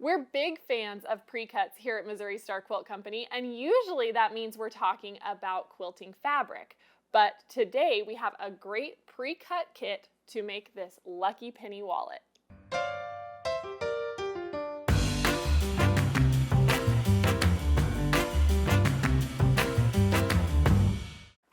We're big fans of pre-cuts here at Missouri Star Quilt Company, and usually that means we're talking about quilting fabric. But today we have a great pre-cut kit to make this lucky penny wallet.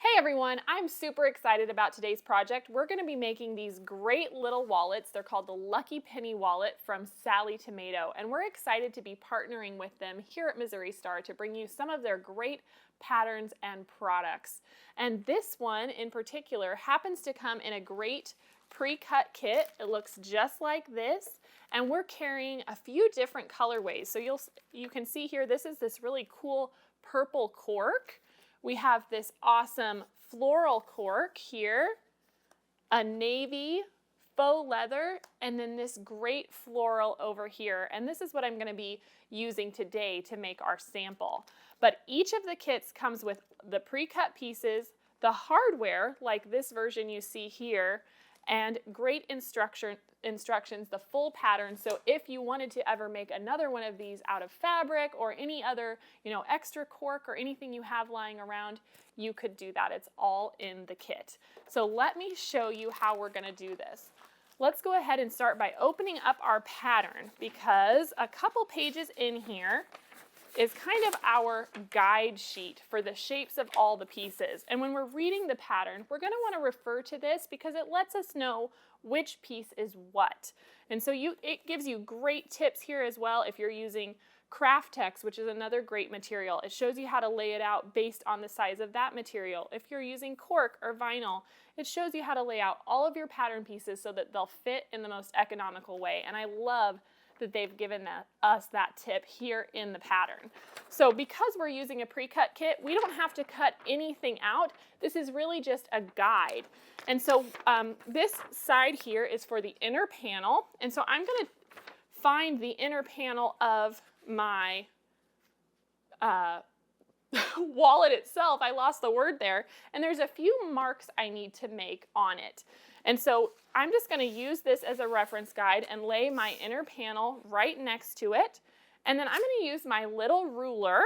Hey everyone, I'm super excited about today's project. We're going to be making these great little wallets. They're called the Lucky Penny Wallet from Sallie Tomato, and we're excited to be partnering with them here at Missouri Star to bring you some of their great patterns and products. And this one in particular happens to come in a great pre-cut kit. It looks just like this, and we're carrying a few different colorways. So you can see here, this is this really cool purple cork. We have this awesome floral cork here, a navy faux leather, and then this great floral over here. And this is what I'm going to be using today to make our sample. But each of the kits comes with the pre-cut pieces, the hardware, like this version you see here, and great instructions, the full pattern. So if you wanted to ever make another one of these out of fabric or any other, extra cork or anything you have lying around, you could do that. It's all in the kit. So let me show you how we're going to do this. Let's go ahead and start by opening up our pattern, because a couple pages in here is kind of our guide sheet for the shapes of all the pieces. And when we're reading the pattern, we're going to want to refer to this because it lets us know which piece is what. And so it gives you great tips here as well if you're using kraft-tex, which is another great material. It shows you how to lay it out based on the size of that material. If you're using cork or vinyl, it shows you how to lay out all of your pattern pieces so that they'll fit in the most economical way. And I love that they've given us that tip here in the pattern. So because we're using a pre-cut kit, we don't have to cut anything out. This is really just a guide. And so this side here is for the inner panel. And so I'm going to find the inner panel of my wallet itself. I lost the word there. And there's a few marks I need to make on it. And so I'm just going to use this as a reference guide and lay my inner panel right next to it. And then I'm going to use my little ruler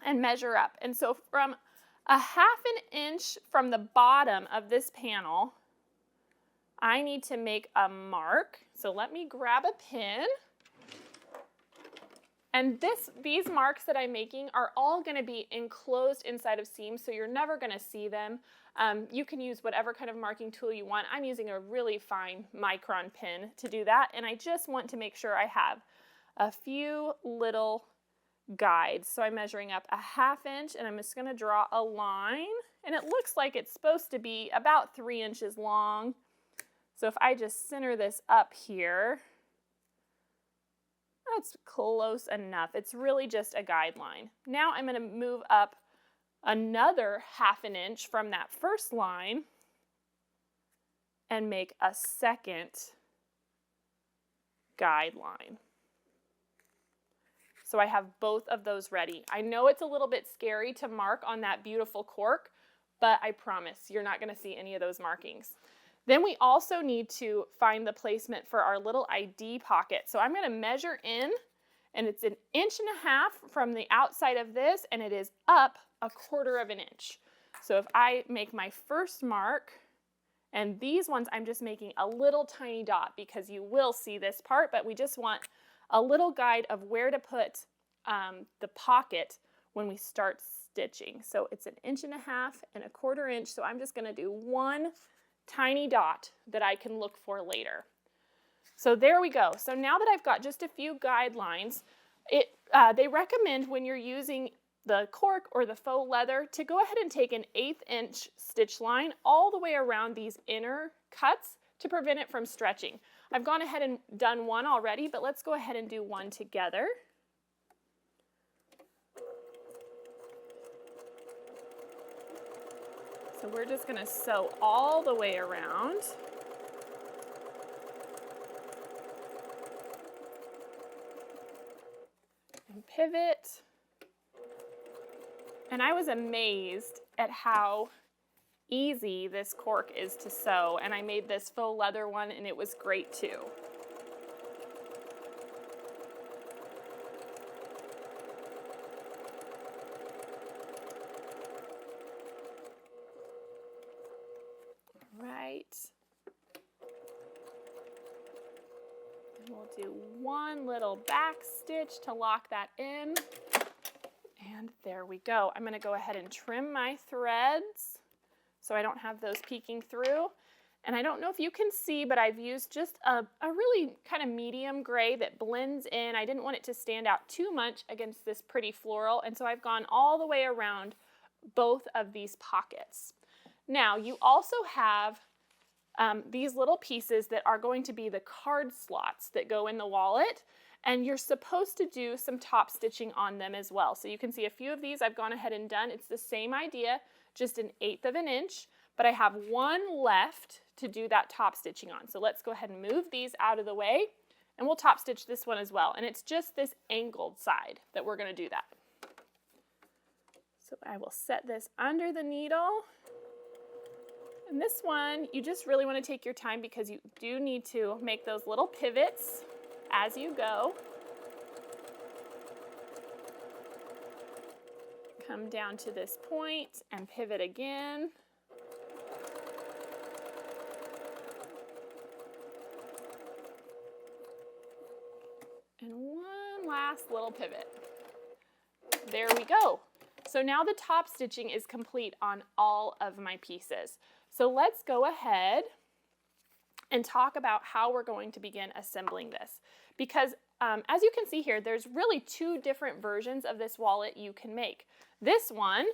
and measure up. And so from a 1/2 inch from the bottom of this panel, I need to make a mark. So let me grab a pin. And these marks that I'm making are all going to be enclosed inside of seams, so you're never going to see them. You can use whatever kind of marking tool you want. I'm using a really fine micron pin to do that, and I just want to make sure I have a few little guides. So I'm measuring up a 1/2 inch, and I'm just going to draw a line, and it looks like it's supposed to be about 3 inches long. So if I just center this up here, that's close enough. It's really just a guideline. Now I'm going to move up another 1/2 inch from that first line and make a second guideline. So I have both of those ready. I know it's a little bit scary to mark on that beautiful cork, but I promise you're not going to see any of those markings. Then we also need to find the placement for our little ID pocket. So I'm going to measure in, and it's 1.5 inches from the outside of this, and it is up 1/4 inch. So if I make my first mark, and these ones I'm just making a little tiny dot because you will see this part, but we just want a little guide of where to put the pocket when we start stitching. So it's 1.5 inches and 1/4 inch, so I'm just going to do one tiny dot that I can look for later. So there we go. So now that I've got just a few guidelines, they recommend when you're using the cork or the faux leather to go ahead and take an 1/8 inch stitch line all the way around these inner cuts to prevent it from stretching. I've gone ahead and done one already, but let's go ahead and do one together. So we're just going to sew all the way around. And pivot. And I was amazed at how easy this cork is to sew, and I made this faux leather one and it was great too. do one little back stitch to lock that in. And there we go. I'm going to go ahead and trim my threads so I don't have those peeking through. And I don't know if you can see, but I've used just a really kind of medium gray that blends in. I didn't want it to stand out too much against this pretty floral, and so I've gone all the way around both of these pockets. Now, you also have these little pieces that are going to be the card slots that go in the wallet, and you're supposed to do some top stitching on them as well. So you can see a few of these I've gone ahead and done. It's the same idea, just 1/8 of an inch, but I have one left to do that top stitching on. So let's go ahead and move these out of the way, and we'll top stitch this one as well. And it's just this angled side that we're going to do that. So I will set this under the needle. And this one, you just really want to take your time because you do need to make those little pivots as you go. Come down to this point and pivot again. And one last little pivot. There we go. So now the top stitching is complete on all of my pieces. So let's go ahead and talk about how we're going to begin assembling this. Because as you can see here, there's really 2 different versions of this wallet you can make. This one,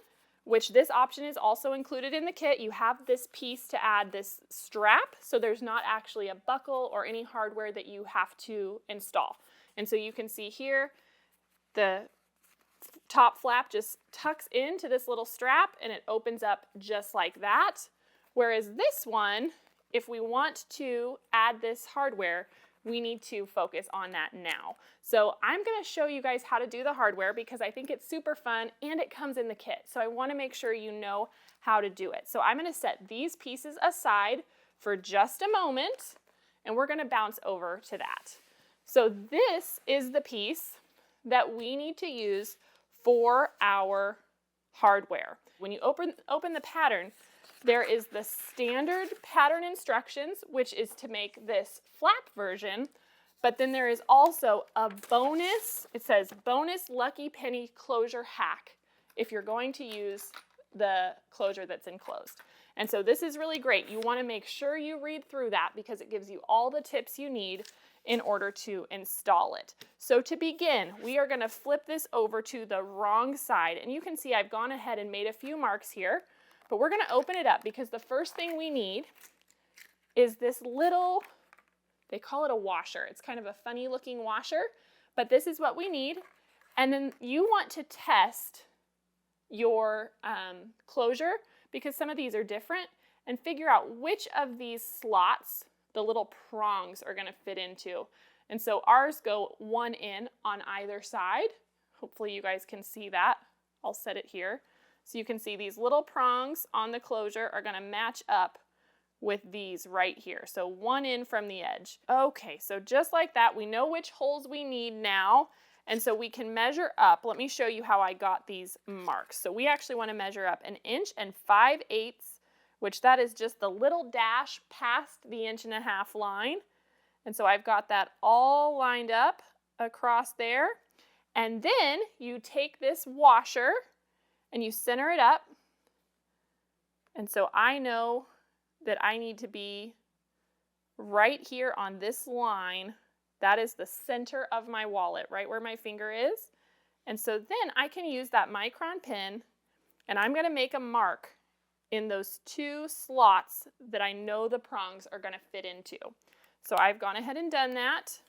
which this option is also included in the kit, you have this piece to add this strap, so there's not actually a buckle or any hardware that you have to install. And so you can see here, the top flap just tucks into this little strap and it opens up just like that. Whereas this one, if we want to add this hardware, we need to focus on that now. So I'm going to show you guys how to do the hardware because I think it's super fun and it comes in the kit. So I want to make sure you know how to do it. So I'm going to set these pieces aside for just a moment and we're going to bounce over to that. So this is the piece that we need to use for our hardware. When you open the pattern, there is the standard pattern instructions, which is to make this flap version, but then there is also a bonus, it says bonus lucky penny closure hack if you're going to use the closure that's enclosed. And so this is really great. You want to make sure you read through that because it gives you all the tips you need in order to install it. So to begin, we are going to flip this over to the wrong side. And you can see I've gone ahead and made a few marks here, but we're going to open it up because the first thing we need is this little, they call it a washer. It's kind of a funny looking washer, but this is what we need. And then you want to test your closure because some of these are different and figure out which of these slots the little prongs are going to fit into. And so ours go one in on either side. Hopefully you guys can see that. I'll set it here. So you can see these little prongs on the closure are going to match up with these right here. So one in from the edge. Okay, so just like that, we know which holes we need now. And so we can measure up. Let me show you how I got these marks. So we actually want to measure up 1 5/8 inches, which that is just the little dash past the 1.5 inch line. And so I've got that all lined up across there. And then you take this washer and you center it up. And so I know that I need to be right here on this line. That is the center of my wallet, right where my finger is. And so then I can use that micron pen and I'm going to make a mark in those 2 slots that I know the prongs are going to fit into. So I've gone ahead and done that.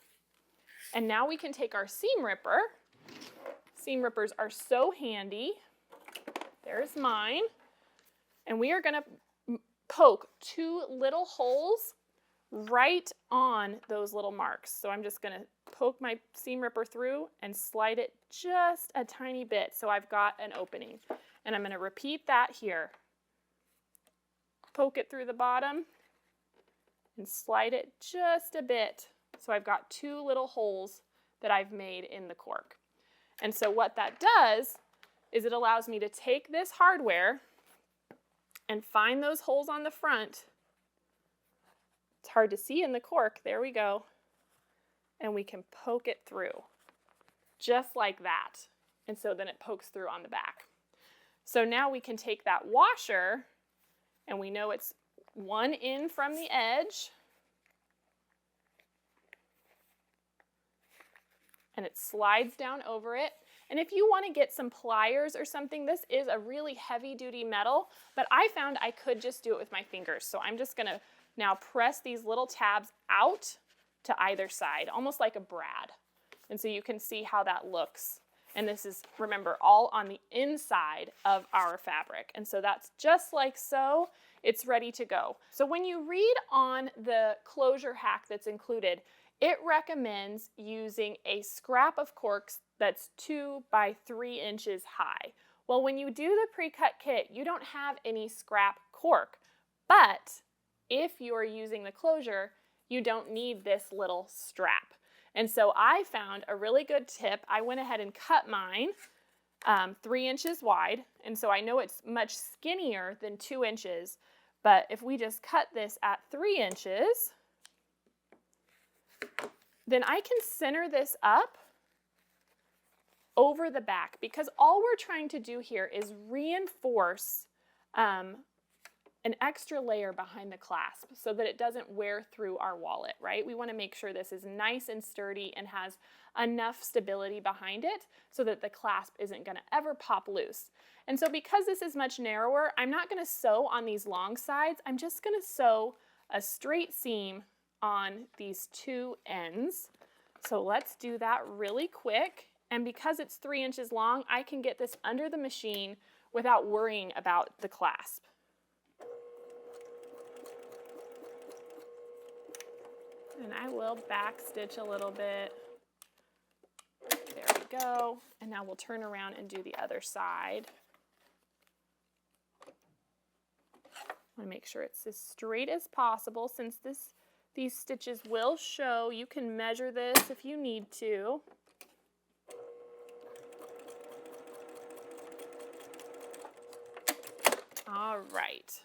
And now we can take our seam ripper. Seam rippers are so handy. There's mine. And we are going to poke 2 little holes right on those little marks. So I'm just going to poke my seam ripper through and slide it just a tiny bit so I've got an opening. And I'm going to repeat that here. Poke it through the bottom and slide it just a bit so I've got 2 little holes that I've made in the cork. And so what that does is it allows me to take this hardware and find those holes on the front. It's hard to see in the cork. There we go. and we can poke it through, just like that. And so then it pokes through on the back. So now we can take that washer, and we know it's one in from the edge, and it slides down over it. And if you want to get some pliers or something, this is a really heavy-duty metal, but I found I could just do it with my fingers. So I'm just going to now press these little tabs out to either side, almost like a brad. And so you can see how that looks. And this is, remember, all on the inside of our fabric. And so that's just like so. It's ready to go. So when you read on the closure hack that's included, it recommends using a scrap of corks that's 2 by 3 inches high. Well, when you do the pre-cut kit, you don't have any scrap cork, but if you're using the closure, you don't need this little strap. And so I found a really good tip. I went ahead and cut mine 3 inches wide, and so I know it's much skinnier than 2 inches, but if we just cut this at 3 inches, then I can center this up over the back, because all we're trying to do here is reinforce an extra layer behind the clasp so that it doesn't wear through our wallet, right? We want to make sure this is nice and sturdy and has enough stability behind it so that the clasp isn't going to ever pop loose. And so because this is much narrower, I'm not going to sew on these long sides. I'm just going to sew a straight seam on these 2 ends. So let's do that really quick. And because it's 3 inches long, I can get this under the machine without worrying about the clasp. And I will back stitch a little bit. There we go. And now we'll turn around and do the other side. I want to make sure it's as straight as possible, since these stitches will show. You can measure this if you need to. All right.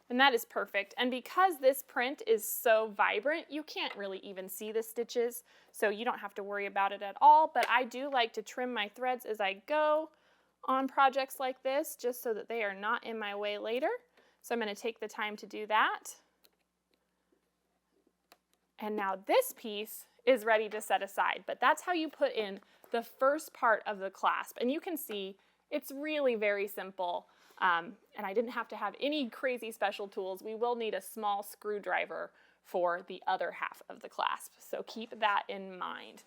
And that is perfect. And because this print is so vibrant, you can't really even see the stitches, so you don't have to worry about it at all. But I do like to trim my threads as I go on projects like this, just so that they are not in my way later. So I'm going to take the time to do that. And now this piece is ready to set aside, but that's how you put in the first part of the clasp. And you can see it's really very simple. And I didn't have to have any crazy special tools. We will need a small screwdriver for the other half of the clasp, so keep that in mind.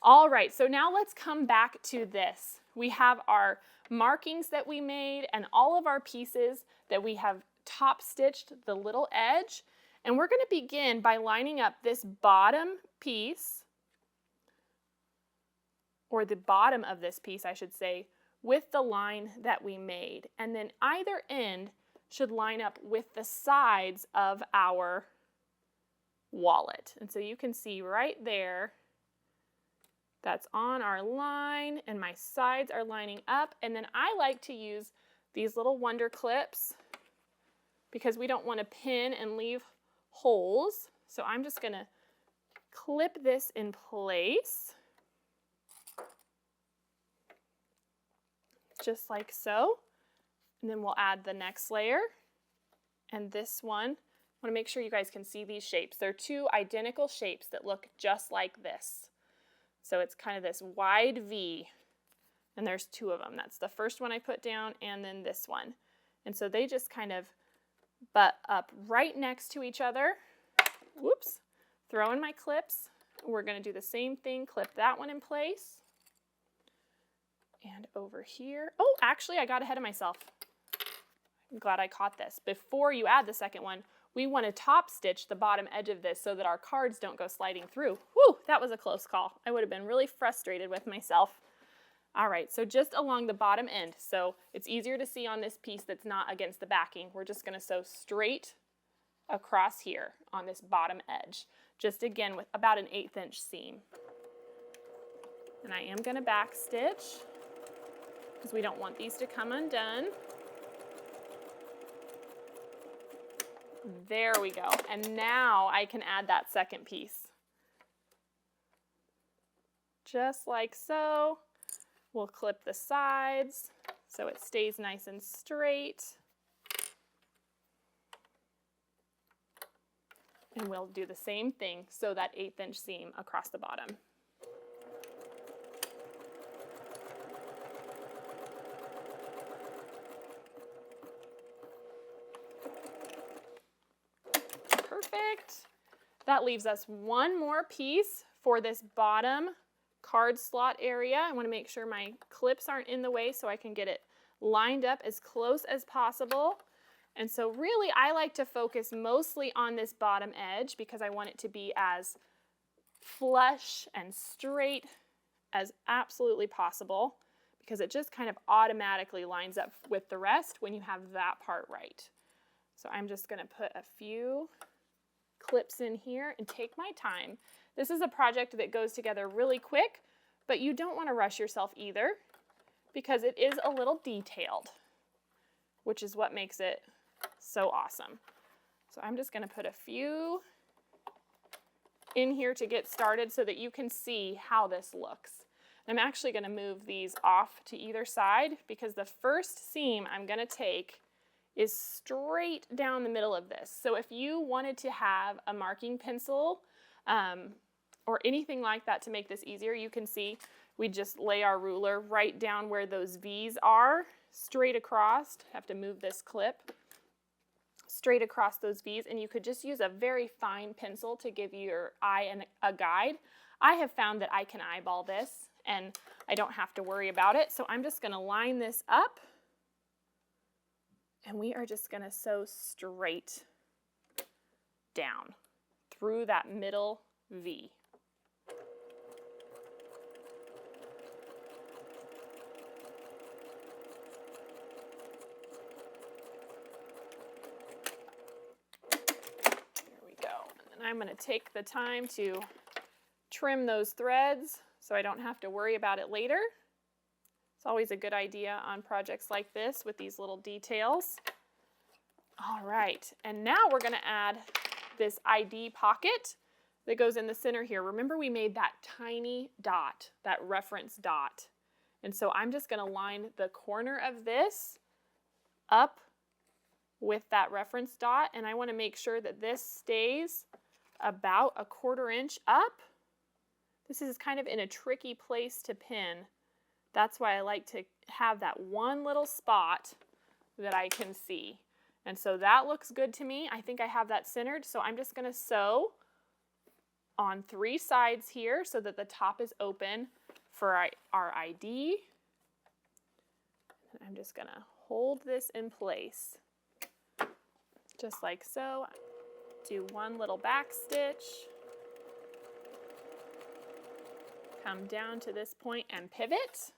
All right, so now let's come back to this. We have our markings that we made and all of our pieces that we have top stitched the little edge, and we're going to begin by lining up this bottom piece, or the bottom of this piece, I should say, with the line that we made. And then either end should line up with the sides of our wallet. And so you can see right there, that's on our line, and my sides are lining up. And then I like to use these little wonder clips because we don't want to pin and leave holes. So I'm just going to clip this in place, just like so. And then we'll add the next layer. And this one, I want to make sure you guys can see these shapes. They're 2 identical shapes that look just like this. So it's kind of this wide V, and there's 2 of them. That's the first one I put down, and then this one. And so they just kind of butt up right next to each other. Whoops, throw in my clips. We're going to do the same thing, clip that one in place. And over here, oh, actually I got ahead of myself. I'm glad I caught this. Before you add the second one, we want to top stitch the bottom edge of this so that our cards don't go sliding through. Whew, that was a close call. I would have been really frustrated with myself. All right, so just along the bottom end. So it's easier to see on this piece that's not against the backing. We're just going to sew straight across here on this bottom edge. Just again with about an 1/8 inch seam. And I am going to back stitch, because we don't want these to come undone. There we go. And now I can add that second piece. just like so. We'll clip the sides so it stays nice and straight. And we'll do the same thing, sew that 1/8 inch seam across the bottom. Perfect. That leaves us one more piece for this bottom card slot area. I want to make sure my clips aren't in the way so I can get it lined up as close as possible. And so really I like to focus mostly on this bottom edge because I want it to be as flush and straight as absolutely possible, because it just kind of automatically lines up with the rest when you have that part right. So I'm just going to put a few clips in here and take my time. This is a project that goes together really quick, but you don't want to rush yourself either because it is a little detailed, which is what makes it so awesome. So I'm just going to put a few in here to get started so that you can see how this looks. I'm actually going to move these off to either side because the first seam I'm going to take is straight down the middle of this. So if you wanted to have a marking pencil or anything like that to make this easier, you can see we just lay our ruler right down where those V's are, straight across. Have to move this clip straight across those V's, and you could just use a very fine pencil to give your eye a guide. I have found that I can eyeball this and I don't have to worry about it. So I'm just going to line this up and we are just going to sew straight down through that middle V. I'm going to take the time to trim those threads so I don't have to worry about it later. It's always a good idea on projects like this with these little details. All right, and now we're going to add this ID pocket that goes in the center here. Remember we made that tiny dot, that reference dot. And so I'm just going to line the corner of this up with that reference dot, and I want to make sure that this stays about 1/4 inch up. This is kind of in a tricky place to pin. That's why I like to have that one little spot that I can see. And so that looks good to me. I think I have that centered, so I'm just going to sew on 3 sides here so that the top is open for our ID. And I'm just going to hold this in place just like so. Do one little back stitch, come down to this point and pivot,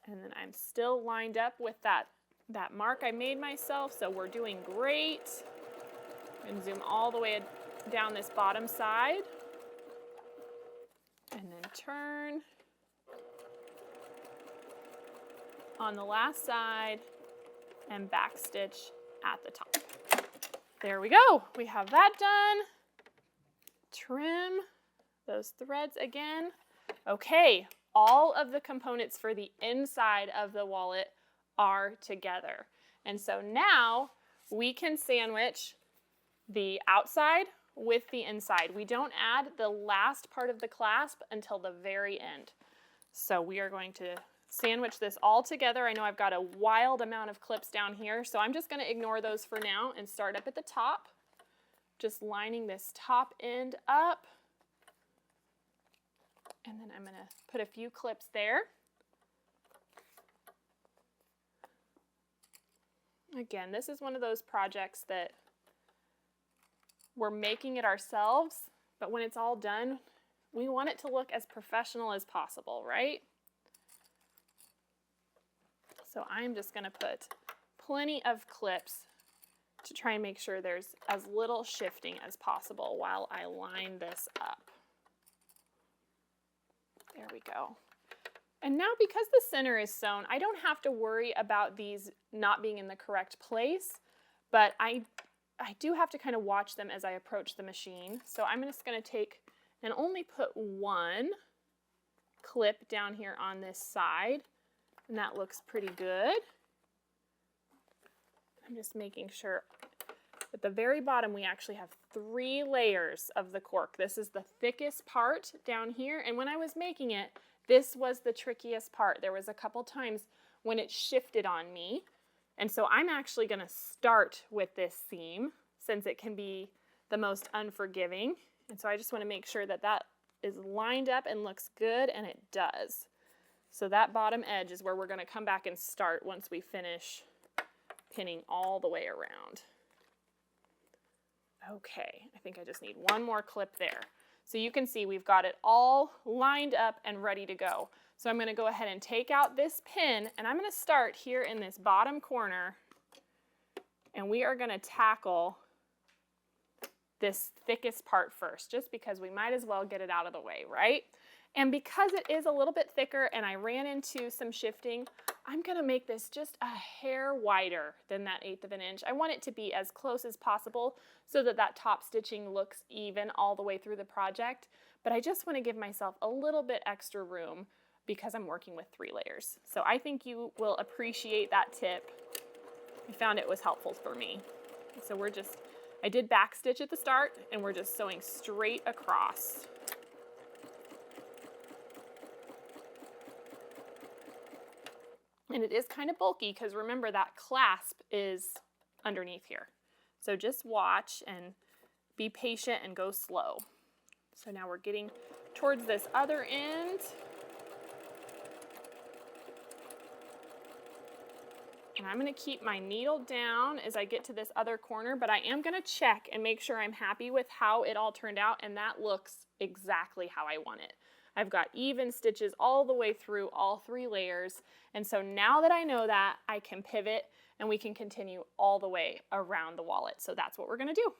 and then I'm still lined up with that mark I made myself, so we're doing great. And zoom all the way down this bottom side, and then turn on the last side and back stitch at the top. There we go. We have that done. Trim those threads again. Okay, all of the components for the inside of the wallet are together. And so now we can sandwich the outside with the inside. We don't add the last part of the clasp until the very end. So we are going to sandwich this all together. I know I've got a wild amount of clips down here, so I'm just going to ignore those for now and start up at the top. Just lining this top end up. And then I'm going to put a few clips there. Again, this is one of those projects that we're making it ourselves, but when it's all done, we want it to look as professional as possible, right? So I'm just going to put plenty of clips to try and make sure there's as little shifting as possible while I line this up. There we go. And now because the center is sewn, I don't have to worry about these not being in the correct place, but I do have to kind of watch them as I approach the machine. So I'm just going to take and only put one clip down here on this side, and that looks pretty good. I'm just making sure at the very bottom we actually have 3 layers of the cork. This is the thickest part down here, and when I was making it, this was the trickiest part. There was a couple times when it shifted on me, and so I'm actually going to start with this seam since it can be the most unforgiving, and so I just want to make sure that that is lined up and looks good, and it does. So that bottom edge is where we're going to come back and start once we finish pinning all the way around. Okay, I think I just need one more clip there. So you can see we've got it all lined up and ready to go. So I'm going to go ahead and take out this pin, and I'm going to start here in this bottom corner, and we are going to tackle this thickest part first, just because we might as well get it out of the way, right? And because it is a little bit thicker and I ran into some shifting, I'm going to make this just a hair wider than that 1/8 of an inch. I want it to be as close as possible so that that top stitching looks even all the way through the project. But I just want to give myself a little bit extra room because I'm working with 3 layers. So I think you will appreciate that tip. I found it was helpful for me. So I did back stitch at the start, and we're just sewing straight across. And it is kind of bulky because remember that clasp is underneath here. So just watch and be patient and go slow. So now we're getting towards this other end. And I'm going to keep my needle down as I get to this other corner, but I am going to check and make sure I'm happy with how it all turned out, and that looks exactly how I want it. I've got even stitches all the way through all 3 layers, and so now that I know that, I can pivot and we can continue all the way around the wallet. So that's what we're going to do.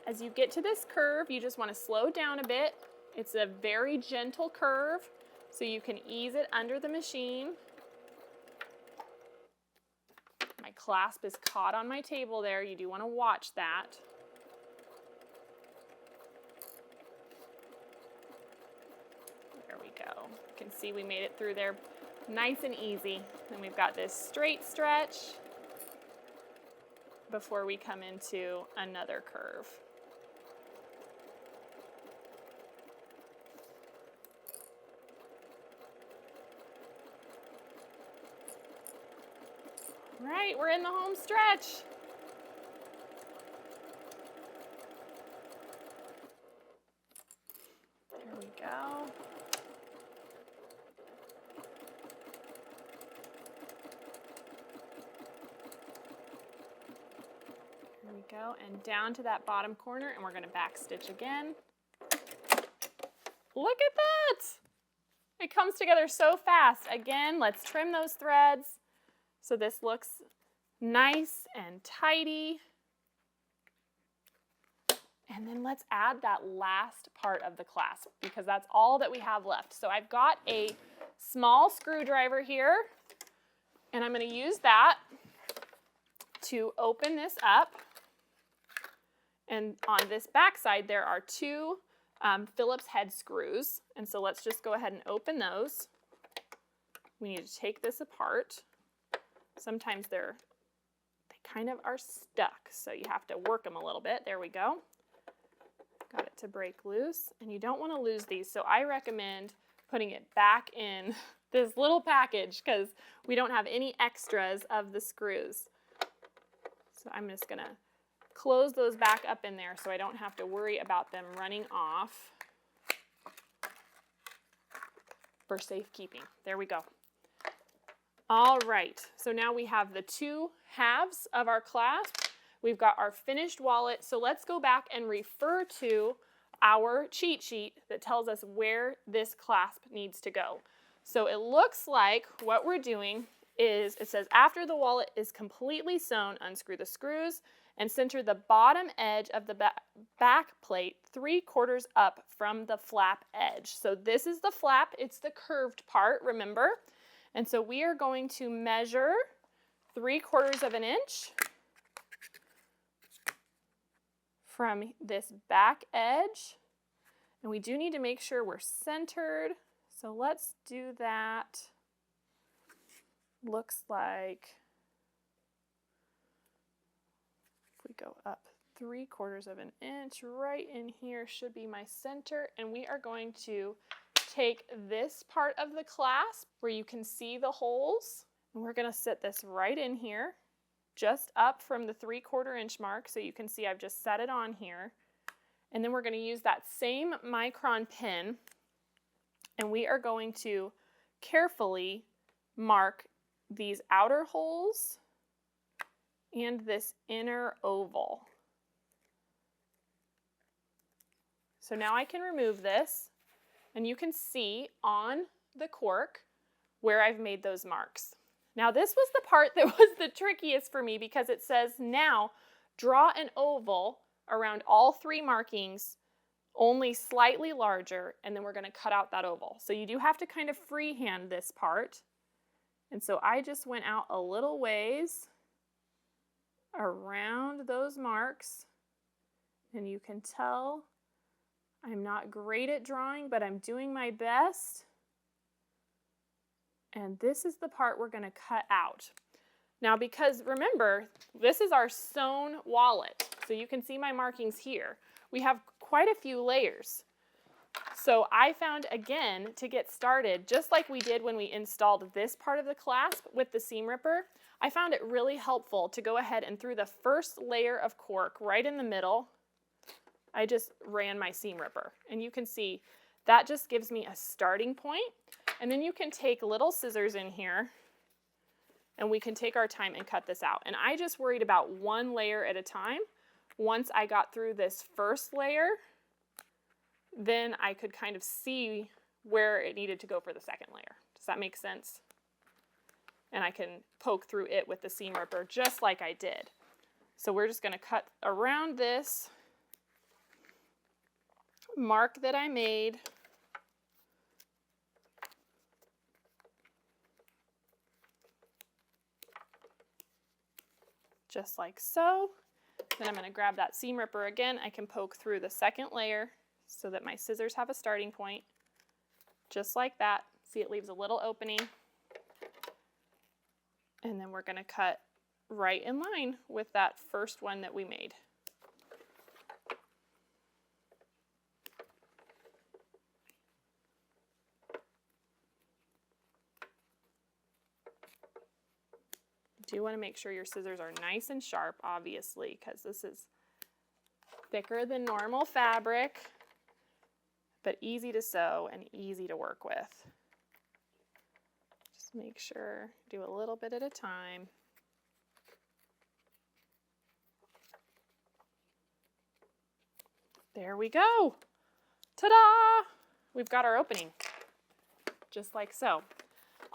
As you get to this curve, you just want to slow down a bit. It's a very gentle curve, so you can ease it under the machine. My clasp is caught on my table there. You do want to watch that. There we go. You can see we made it through there nice and easy. And we've got this straight stretch before we come into another curve. Right, we're in the home stretch. There we go. There we go, and down to that bottom corner, and we're going to back stitch again. Look at that! It comes together so fast. Again, let's trim those threads so this looks nice and tidy. And then let's add that last part of the clasp because that's all that we have left. So I've got a small screwdriver here, and I'm going to use that to open this up. And on this back side, there are 2 Phillips head screws. And so let's just go ahead and open those. We need to take this apart. Sometimes they kind of are stuck, so you have to work them a little bit. There we go. Got it to break loose, and you don't want to lose these, so I recommend putting it back in this little package because we don't have any extras of the screws. So I'm just going to close those back up in there so I don't have to worry about them running off for safekeeping. There we go. All right, so now we have the 2 halves of our clasp. We've got our finished wallet. So let's go back and refer to our cheat sheet that tells us where this clasp needs to go. So it looks like what we're doing is, it says after the wallet is completely sewn, unscrew the screws and center the bottom edge of the back plate 3/4 up from the flap edge. So this is the flap, it's the curved part, remember? And so we are going to measure 3/4 of an inch from this back edge. And we do need to make sure we're centered. So let's do that. Looks like if we go up 3/4 of an inch, right in here should be my center. And we are going to take this part of the clasp where you can see the holes, and we're going to sit this right in here, just up from the 3/4 inch mark. So you can see I've just set it on here. And then we're going to use that same micron pin, and we are going to carefully mark these outer holes and this inner oval. So now I can remove this, and you can see on the cork where I've made those marks. Now this was the part that was the trickiest for me, because it says now draw an oval around all 3 markings, only slightly larger, and then we're going to cut out that oval. So you do have to kind of freehand this part. And so I just went out a little ways around those marks, and you can tell I'm not great at drawing, but I'm doing my best. And this is the part we're going to cut out. Now, because remember, this is our sewn wallet, so you can see my markings here. We have quite a few layers. So I found, again, to get started, just like we did when we installed this part of the clasp with the seam ripper, I found it really helpful to go ahead and through the first layer of cork right in the middle, I just ran my seam ripper. And you can see that just gives me a starting point. And then you can take little scissors in here, and we can take our time and cut this out. And I just worried about 1 layer at a time. Once I got through this first layer, then I could kind of see where it needed to go for the second layer. Does that make sense? And I can poke through it with the seam ripper just like I did. So we're just going to cut around this mark that I made. Just like so. Then I'm going to grab that seam ripper again. I can poke through the second layer so that my scissors have a starting point. Just like that. See, it leaves a little opening. And then we're going to cut right in line with that first one that we made. You do want to make sure your scissors are nice and sharp, obviously, because this is thicker than normal fabric, but easy to sew and easy to work with. Just make sure, do a little bit at a time. There we go. Ta-da! We've got our opening, just like so.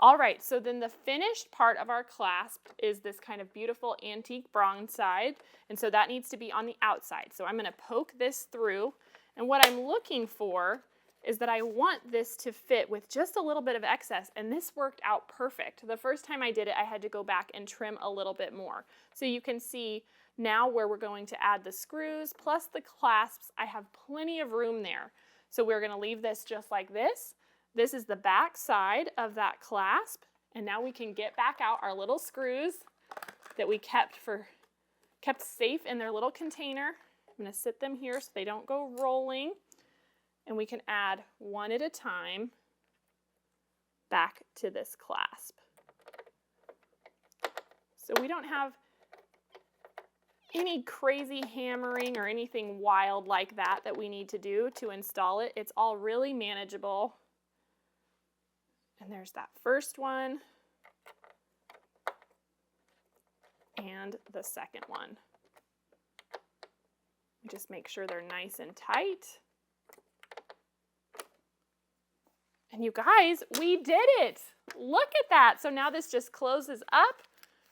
All right, so then the finished part of our clasp is this kind of beautiful antique bronze side, and so that needs to be on the outside. So I'm going to poke this through, and what I'm looking for is that I want this to fit with just a little bit of excess, and this worked out perfect. The first time I did it, I had to go back and trim a little bit more. So you can see now where we're going to add the screws plus the clasps, I have plenty of room there. So we're going to leave this just like this. This is the back side of that clasp, and now we can get back out our little screws that we kept safe in their little container. I'm going to sit them here so they don't go rolling, and we can add one at a time back to this clasp. So we don't have any crazy hammering or anything wild like that we need to do to install it. It's all really manageable. And there's that first one and the second one. Just make sure they're nice and tight. And you guys, we did it! Look at that! So now this just closes up.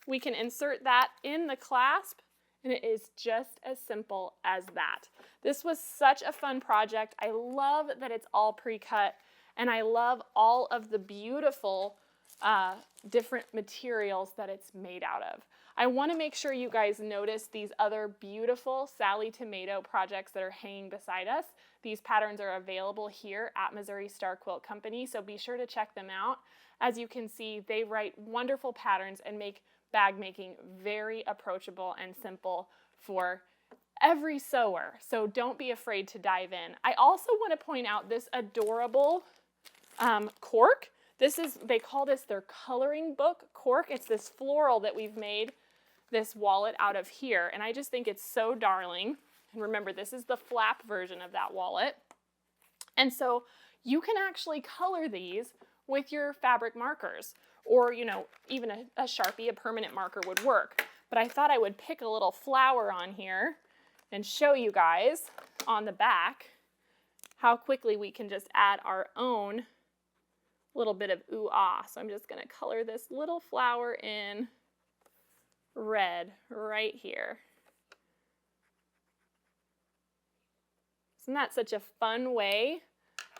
We can insert that in the clasp, And it is just as simple as that. This was such a fun project. I love that it's all pre-cut, and I love all of the beautiful different materials that it's made out of. I want to make sure you guys notice these other beautiful Sallie Tomato projects that are hanging beside us. These patterns are available here at Missouri Star Quilt Company, so be sure to check them out. As you can see, they write wonderful patterns and make bag making very approachable and simple for every sewer, so don't be afraid to dive in. I also want to point out this adorable cork. They call this their coloring book cork. It's this floral that we've made this wallet out of here, and I just think it's so darling. And remember, this is the flap version of that wallet. And so you can actually color these with your fabric markers, or even a Sharpie, a permanent marker would work. But I thought I would pick a little flower on here and show you guys on the back how quickly we can just add our own little bit of ooh-ah. So I'm just going to color this little flower in red right here. Isn't that such a fun way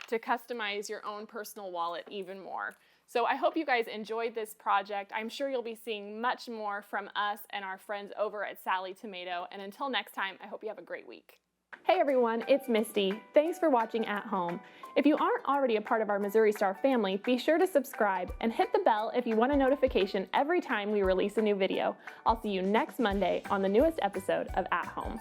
to customize your own personal wallet even more? So I hope you guys enjoyed this project. I'm sure you'll be seeing much more from us and our friends over at Sallie Tomato. And until next time, I hope you have a great week. Hey everyone, it's Misty. Thanks for watching at home. If you aren't already a part of our Missouri Star family, be sure to subscribe and hit the bell if you want a notification every time we release a new video. I'll see you next Monday on the newest episode of At Home.